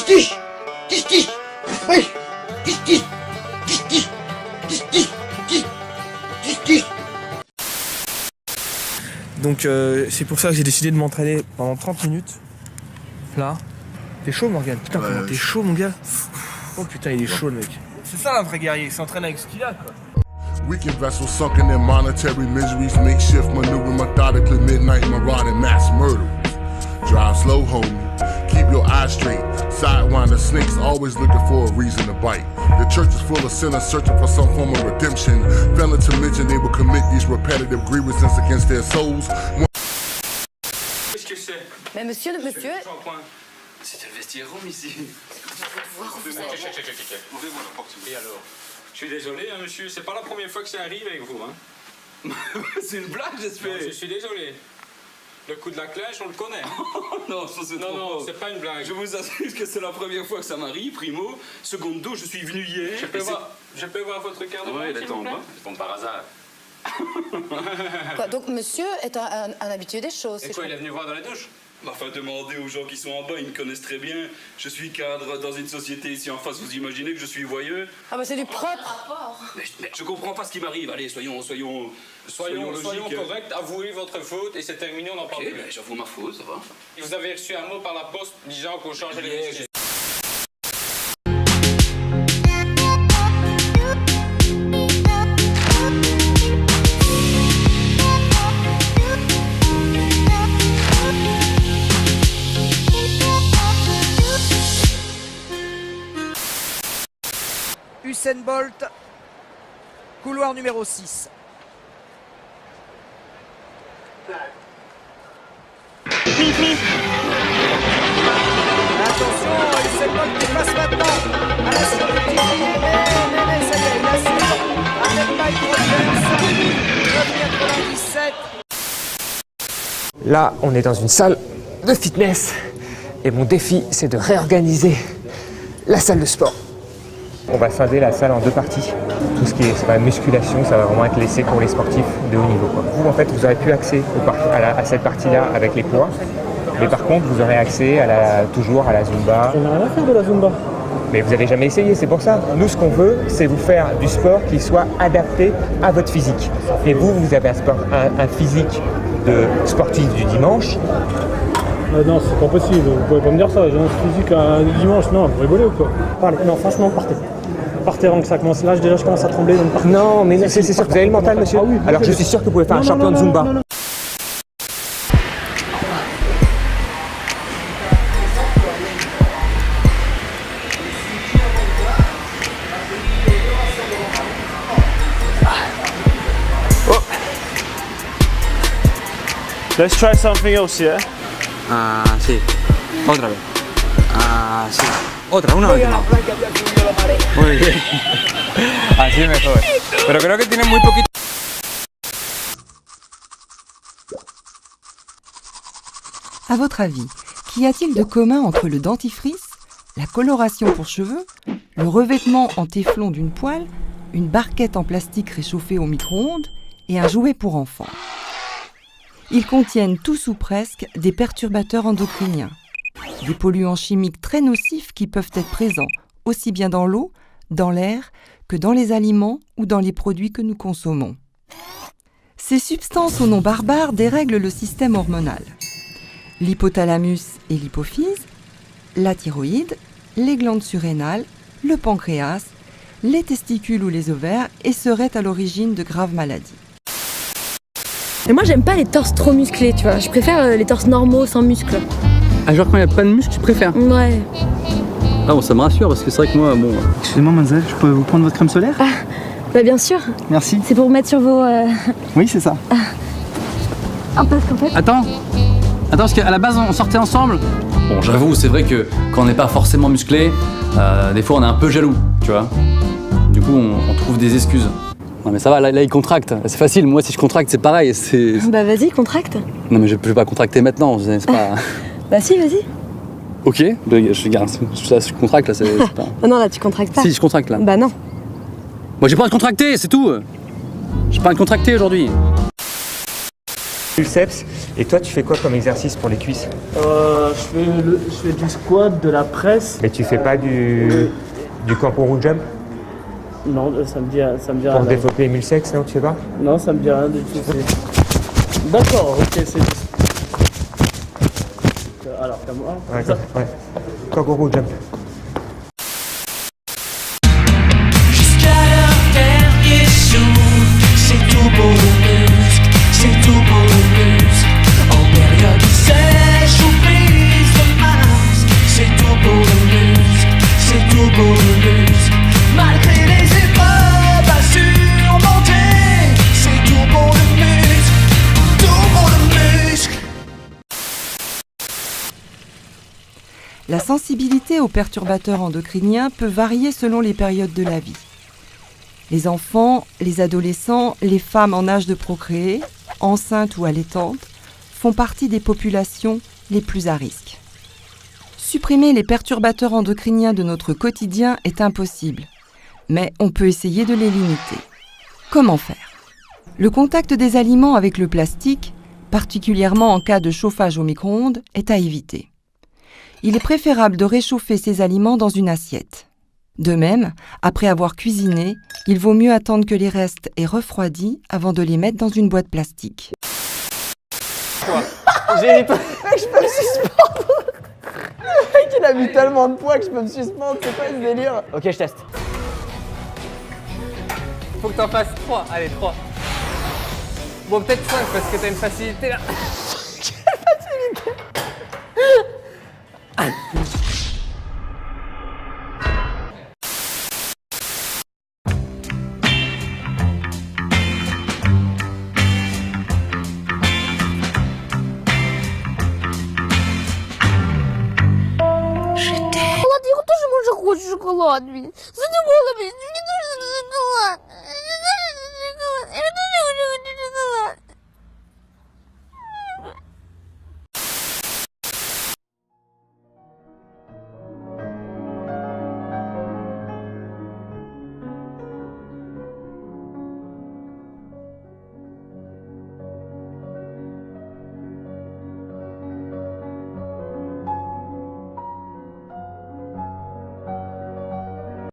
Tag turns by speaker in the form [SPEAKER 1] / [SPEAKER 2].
[SPEAKER 1] Tis tis. Tis tis. Oui. Tis tis. Tis tis. Tis tis. Tis tis. Tis.
[SPEAKER 2] Donc c'est pour ça que j'ai décidé de m'entraîner pendant 30 minutes. Là. T'es chaud Morgane? Putain comment t'es chaud mon gars. Oh putain il est chaud le mec. C'est ça un vrai guerrier, il s'entraîne avec ce qu'il a quoi.
[SPEAKER 3] Weakened vessels sunken in monetary miseries, makeshift maneuvering methodically, midnight marauding mass murderers. Drive slow, homie. Keep your eyes straight. Sidewinder snakes always looking for a reason to bite. The church is full of sinners searching for some form of redemption. Failing to mention they will commit these repetitive grievances against their souls.
[SPEAKER 4] Qu'est-ce que c'est?
[SPEAKER 5] Mais monsieur.
[SPEAKER 4] C'était le vestiaire room ici.
[SPEAKER 5] Voir où vous êtes.
[SPEAKER 4] Ouvrez-moi la porte. Et alors? Je suis désolé, hein, monsieur, c'est pas la première fois que ça arrive avec vous, hein.
[SPEAKER 6] C'est une blague, j'espère.
[SPEAKER 4] Je suis désolé. Le coup de la clèche, on le connaît.
[SPEAKER 6] Non, ça c'est trop
[SPEAKER 4] Non,
[SPEAKER 6] fort.
[SPEAKER 4] c'est pas une blague.
[SPEAKER 6] Je vous assure que c'est la première fois que ça m'arrive, primo. Secondo, je suis venu hier.
[SPEAKER 4] Je peux voir votre carte de
[SPEAKER 6] Ouais,
[SPEAKER 4] banque,
[SPEAKER 6] il est
[SPEAKER 4] s'il vous
[SPEAKER 6] en
[SPEAKER 4] plaît?
[SPEAKER 6] bas.
[SPEAKER 4] Je tombe par hasard.
[SPEAKER 5] Quoi, donc monsieur est un habitué des choses.
[SPEAKER 4] Et quoi, il est venu voir dans les douches?
[SPEAKER 6] Enfin, demandez aux gens qui sont en bas, ils me connaissent très bien. Je suis cadre dans une société ici en face, vous imaginez que je suis voyeux?
[SPEAKER 5] Ah bah c'est du propre.
[SPEAKER 6] Mais je comprends pas ce qui m'arrive. Allez, soyons
[SPEAKER 4] Soyons
[SPEAKER 6] logiques.
[SPEAKER 4] corrects, avouez votre faute et c'est terminé, on n'en parle
[SPEAKER 6] Ok,
[SPEAKER 4] plus.
[SPEAKER 6] ben, j'avoue ma faute, ça va.
[SPEAKER 4] Vous avez reçu un mot par la poste disant qu'on changeait les vestiaires.
[SPEAKER 7] Usain Bolt, couloir numéro 6. Attention, Usain Bolt qui passe maintenant à la suite du petit mais ça y est, il assure avec Michael James, 9,97. Là, on est dans une salle de fitness et mon défi, c'est de réorganiser la salle de sport. On va scinder la salle en deux parties. Tout ce qui est la musculation, ça va vraiment être laissé pour les sportifs de haut niveau, quoi. Vous, en fait, vous aurez plus accès à cette partie-là avec les poids. Mais par contre, vous aurez accès toujours à la Zumba.
[SPEAKER 8] On n'a rien à faire de la Zumba.
[SPEAKER 7] Mais vous n'avez jamais essayé, c'est pour ça. Nous, ce qu'on veut, c'est vous faire du sport qui soit adapté à votre physique. Et vous avez un physique de sportif du dimanche.
[SPEAKER 8] Non, c'est pas possible, vous pouvez pas me dire ça, j'ai un physique un dimanche, non, vous rigolez ou quoi? Parlez, non, franchement, partez. Partez avant que ça commence. Là, déjà, je commence à trembler, donc partez.
[SPEAKER 7] Non, mais c'est sûr que vous avez le mental, monsieur.
[SPEAKER 8] Ah oui,
[SPEAKER 7] alors je suis sûr que vous pouvez faire un champion de Zumba.
[SPEAKER 8] Non.
[SPEAKER 9] Let's try something else, yeah?
[SPEAKER 10] Ah, sí. Otra vez. Ah, sí. Otra, una última. Muy bien. Así es mejor. Pero creo que tiene muy poquito.
[SPEAKER 11] À votre avis, qu'y a-t-il de commun entre le dentifrice, la coloration pour cheveux, le revêtement en téflon d'une poêle, une barquette en plastique réchauffée au micro-ondes et un jouet pour enfants? Ils contiennent tous ou presque des perturbateurs endocriniens, des polluants chimiques très nocifs qui peuvent être présents aussi bien dans l'eau, dans l'air, que dans les aliments ou dans les produits que nous consommons. Ces substances au nom barbare dérèglent le système hormonal. L'hypothalamus et l'hypophyse, la thyroïde, les glandes surrénales, le pancréas, les testicules ou les ovaires et seraient à l'origine de graves maladies.
[SPEAKER 12] Et moi j'aime pas les torses trop musclés, tu vois. Je préfère les torses normaux sans muscles.
[SPEAKER 10] Ah, genre quand il n'y a pas de muscle, tu préfères?
[SPEAKER 12] Ouais.
[SPEAKER 10] Ah bon, ça me rassure parce que c'est vrai que moi, bon...
[SPEAKER 9] Excusez-moi, mademoiselle, je peux vous prendre votre crème solaire?
[SPEAKER 12] Ah, bah bien sûr.
[SPEAKER 9] Merci.
[SPEAKER 12] C'est pour mettre sur vos...
[SPEAKER 9] Oui, c'est ça.
[SPEAKER 12] Ah, parce qu'en fait...
[SPEAKER 10] Attends, parce qu'à la base, on sortait ensemble. Bon, j'avoue, c'est vrai que quand on n'est pas forcément musclé, des fois on est un peu jaloux, tu vois. Du coup, on trouve des excuses. Non mais ça va, là il contracte, c'est facile, moi si je contracte c'est pareil, c'est...
[SPEAKER 12] Bah vas-y, contracte.
[SPEAKER 10] Non mais je peux pas contracter maintenant, c'est pas...
[SPEAKER 12] Bah si, vas-y.
[SPEAKER 10] Ok, je contracte là, c'est pas...
[SPEAKER 12] Oh non, là tu contractes pas.
[SPEAKER 10] Si, je contracte là.
[SPEAKER 12] Bah non.
[SPEAKER 10] Moi j'ai pas envie de contracter, c'est tout. J'ai pas envie de contracter aujourd'hui.
[SPEAKER 7] Biceps. Et toi, tu fais quoi comme exercice pour les cuisses?
[SPEAKER 8] Je fais du squat, de la presse.
[SPEAKER 7] Mais tu fais pas du kangaroo jump?
[SPEAKER 8] Non, ça me dit
[SPEAKER 7] Pour
[SPEAKER 8] rien.
[SPEAKER 7] développer les mulsex, non, tu sais pas?
[SPEAKER 8] Non, ça me dit rien du tout. D'accord, ok, c'est... Alors, comme moi.
[SPEAKER 7] Ouais, ouais. Kangaroo jump.
[SPEAKER 13] Jusqu'à leur dernier souffle, c'est tout pour le muscle, c'est tout pour le muscle. En période sèche ou prise de masque, c'est tout pour le muscle, c'est tout pour le muscle. Malgré les épreuves à surmonter, c'est tout pour le muscle, tout pour le muscle.
[SPEAKER 11] La sensibilité aux perturbateurs endocriniens peut varier selon les périodes de la vie. Les enfants, les adolescents, les femmes en âge de procréer, enceintes ou allaitantes, font partie des populations les plus à risque. Supprimer les perturbateurs endocriniens de notre quotidien est impossible, mais on peut essayer de les limiter. Comment faire? Le contact des aliments avec le plastique, particulièrement en cas de chauffage au micro-ondes, est à éviter. Il est préférable de réchauffer ces aliments dans une assiette. De même, après avoir cuisiné, il vaut mieux attendre que les restes aient refroidi avant de les mettre dans une boîte plastique.
[SPEAKER 14] J'ai pas... je peux me suspendre. Le mec il a mis tellement de poids que je peux me suspendre, c'est quoi ce délire? Ok, je teste.
[SPEAKER 15] Faut que t'en fasses 3, allez 3. Bon peut-être 5 parce que t'as une facilité là.
[SPEAKER 14] Quelle facilité.
[SPEAKER 12] Шоколад, я тоже могу хочу шоколад. За не